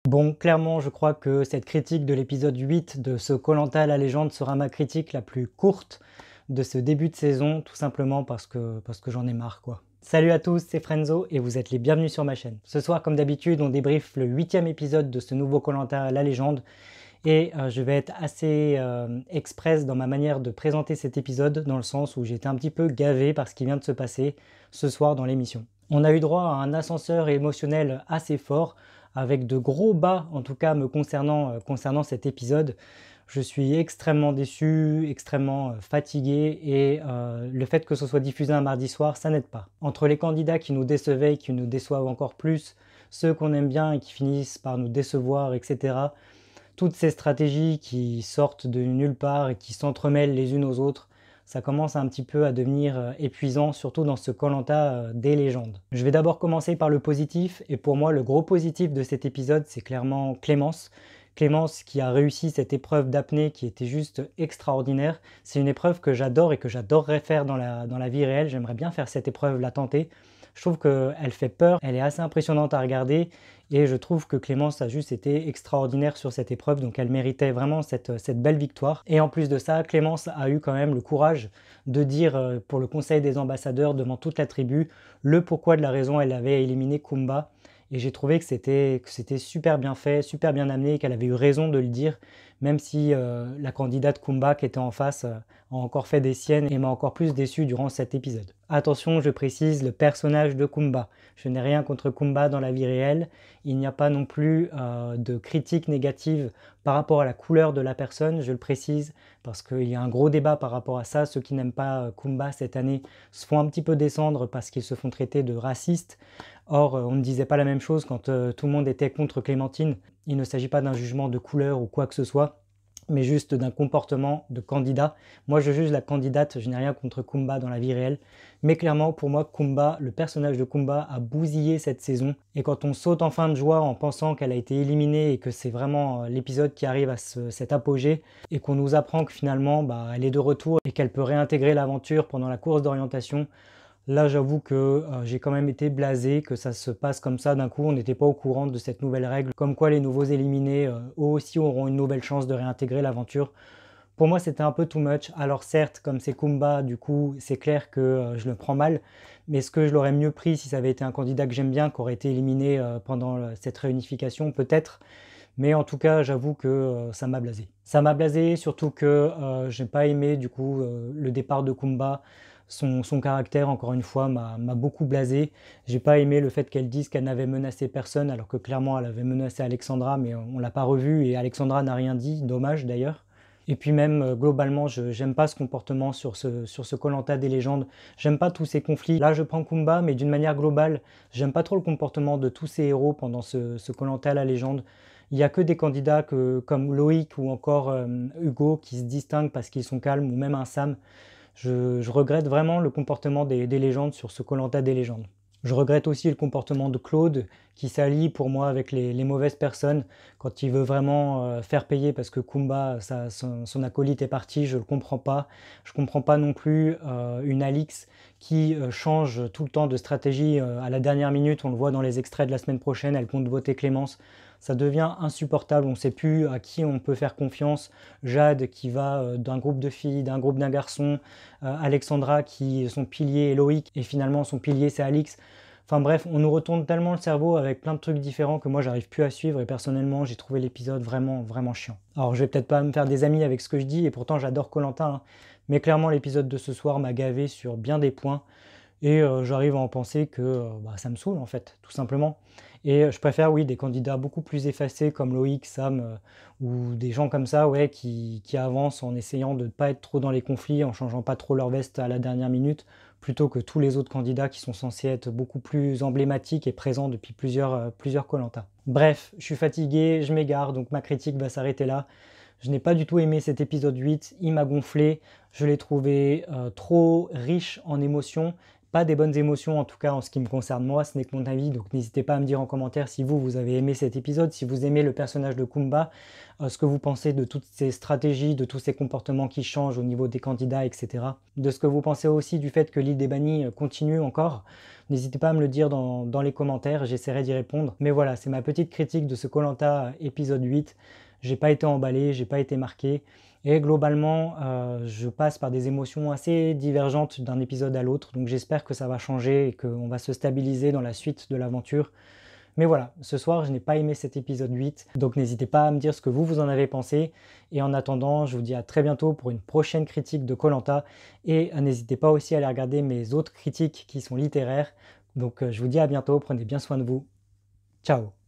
Bon, clairement, je crois que cette critique de l'épisode 8 de ce koh la légende sera ma critique la plus courte de ce début de saison, tout simplement parce que j'en ai marre, quoi. Salut à tous, c'est Frenzo et vous êtes les bienvenus sur ma chaîne. Ce soir, comme d'habitude, on débriefe le 8e épisode de ce nouveau koh la légende et je vais être assez express dans ma manière de présenter cet épisode, dans le sens où j'ai été un petit peu gavé par ce qui vient de se passer ce soir dans l'émission. On a eu droit à un ascenseur émotionnel assez fort, avec de gros bas, en tout cas me concernant cet épisode. Je suis extrêmement déçu, extrêmement fatigué et le fait que ce soit diffusé un mardi soir, ça n'aide pas. Entre les candidats qui nous décevaient et qui nous déçoivent encore plus, ceux qu'on aime bien et qui finissent par nous décevoir, etc. Toutes ces stratégies qui sortent de nulle part et qui s'entremêlent les unes aux autres, ça commence un petit peu à devenir épuisant, surtout dans ce koh des légendes. Je vais d'abord commencer par le positif, et pour moi le gros positif de cet épisode, c'est clairement Clémence. Clémence qui a réussi cette épreuve d'apnée qui était juste extraordinaire. C'est une épreuve que j'adore et que j'adorerais faire dans la vie réelle. J'aimerais bien faire cette épreuve, la tenter. Je trouve qu'elle fait peur, elle est assez impressionnante à regarder et je trouve que Clémence a juste été extraordinaire sur cette épreuve, donc elle méritait vraiment cette belle victoire. Et en plus de ça, Clémence a eu quand même le courage de dire pour le conseil des ambassadeurs devant toute la tribu le pourquoi de la raison elle avait éliminé Kumba. Et j'ai trouvé que c'était super bien fait, super bien amené, qu'elle avait eu raison de le dire, même si la candidate Kumba qui était en face a encore fait des siennes et m'a encore plus déçu durant cet épisode. Attention, je précise, le personnage de Kumba. Je n'ai rien contre Kumba dans la vie réelle. Il n'y a pas non plus de critiques négatives par rapport à la couleur de la personne, je le précise, parce qu'il y a un gros débat par rapport à ça. Ceux qui n'aiment pas Kumba cette année se font un petit peu descendre parce qu'ils se font traiter de racistes. Or, on ne disait pas la même chose quand tout le monde était contre Clémentine. Il ne s'agit pas d'un jugement de couleur ou quoi que ce soit, mais juste d'un comportement de candidat. Moi, je juge la candidate, je n'ai rien contre Kumba dans la vie réelle, mais clairement, pour moi, Kumba, le personnage de Kumba a bousillé cette saison, et quand on saute en fin de joie en pensant qu'elle a été éliminée et que c'est vraiment l'épisode qui arrive à cet apogée, et qu'on nous apprend que finalement, elle est de retour et qu'elle peut réintégrer l'aventure pendant la course d'orientation, là, j'avoue que j'ai quand même été blasé que ça se passe comme ça d'un coup. On n'était pas au courant de cette nouvelle règle, comme quoi les nouveaux éliminés eux aussi auront une nouvelle chance de réintégrer l'aventure. Pour moi, c'était un peu too much. Alors certes, comme c'est Kumba, du coup, c'est clair que je le prends mal. Mais est-ce que je l'aurais mieux pris si ça avait été un candidat que j'aime bien, qui aurait été éliminé pendant cette réunification? Peut-être. Mais en tout cas, j'avoue que ça m'a blasé. Ça m'a blasé, surtout que j'ai pas aimé du coup le départ de Kumba. Son caractère, encore une fois, m'a beaucoup blasé. J'ai pas aimé le fait qu'elle dise qu'elle n'avait menacé personne, alors que clairement elle avait menacé Alexandra, mais on l'a pas revu et Alexandra n'a rien dit, dommage d'ailleurs. Et puis même globalement, j'aime pas ce comportement sur ce koh des légendes. J'aime pas tous ces conflits. Là, je prends Kumba, mais d'une manière globale, j'aime pas trop le comportement de tous ces héros pendant ce koh la légende. Il n'y a que des candidats comme Loïc ou encore Hugo qui se distinguent parce qu'ils sont calmes, ou même un Sam. Je regrette vraiment le comportement des légendes sur ce koh des légendes. Je regrette aussi le comportement de Claude qui s'allie pour moi avec les mauvaises personnes quand il veut vraiment faire payer parce que Kumba, son acolyte est parti, je ne le comprends pas. Je ne comprends pas non plus une Alix qui change tout le temps de stratégie à la dernière minute. On le voit dans les extraits de la semaine prochaine, elle compte voter Clémence. Ça devient insupportable, on ne sait plus à qui on peut faire confiance. Jade qui va d'un groupe de filles, d'un groupe d'un garçon, Alexandra qui son pilier est Loïc et finalement son pilier c'est Alix. Enfin bref, on nous retourne tellement le cerveau avec plein de trucs différents que moi j'arrive plus à suivre, et personnellement j'ai trouvé l'épisode vraiment vraiment chiant. Alors je vais peut-être pas me faire des amis avec ce que je dis, et pourtant j'adore koh mais clairement l'épisode de ce soir m'a gavé sur bien des points. Et j'arrive à en penser que ça me saoule en fait, tout simplement. Et je préfère, oui, des candidats beaucoup plus effacés comme Loïc, Sam, ou des gens comme ça, ouais, qui avancent en essayant de ne pas être trop dans les conflits, en changeant pas trop leur veste à la dernière minute, plutôt que tous les autres candidats qui sont censés être beaucoup plus emblématiques et présents depuis plusieurs koh. Bref, je suis fatigué, je m'égare, donc ma critique va s'arrêter là. Je n'ai pas du tout aimé cet épisode 8, il m'a gonflé, je l'ai trouvé trop riche en émotions, pas des bonnes émotions, en tout cas en ce qui me concerne moi, ce n'est que mon avis, donc n'hésitez pas à me dire en commentaire si vous avez aimé cet épisode, si vous aimez le personnage de Kumba, ce que vous pensez de toutes ces stratégies, de tous ces comportements qui changent au niveau des candidats, etc. De ce que vous pensez aussi du fait que l'île des bannis continue encore. N'hésitez pas à me le dire dans les commentaires, j'essaierai d'y répondre. Mais voilà, c'est ma petite critique de ce koh épisode 8. J'ai pas été emballé, j'ai pas été marqué. Et globalement, je passe par des émotions assez divergentes d'un épisode à l'autre. Donc j'espère que ça va changer et qu'on va se stabiliser dans la suite de l'aventure. Mais voilà, ce soir, je n'ai pas aimé cet épisode 8. Donc n'hésitez pas à me dire ce que vous en avez pensé. Et en attendant, je vous dis à très bientôt pour une prochaine critique de koh. Et n'hésitez pas aussi à aller regarder mes autres critiques qui sont littéraires. Donc je vous dis à bientôt, prenez bien soin de vous. Ciao!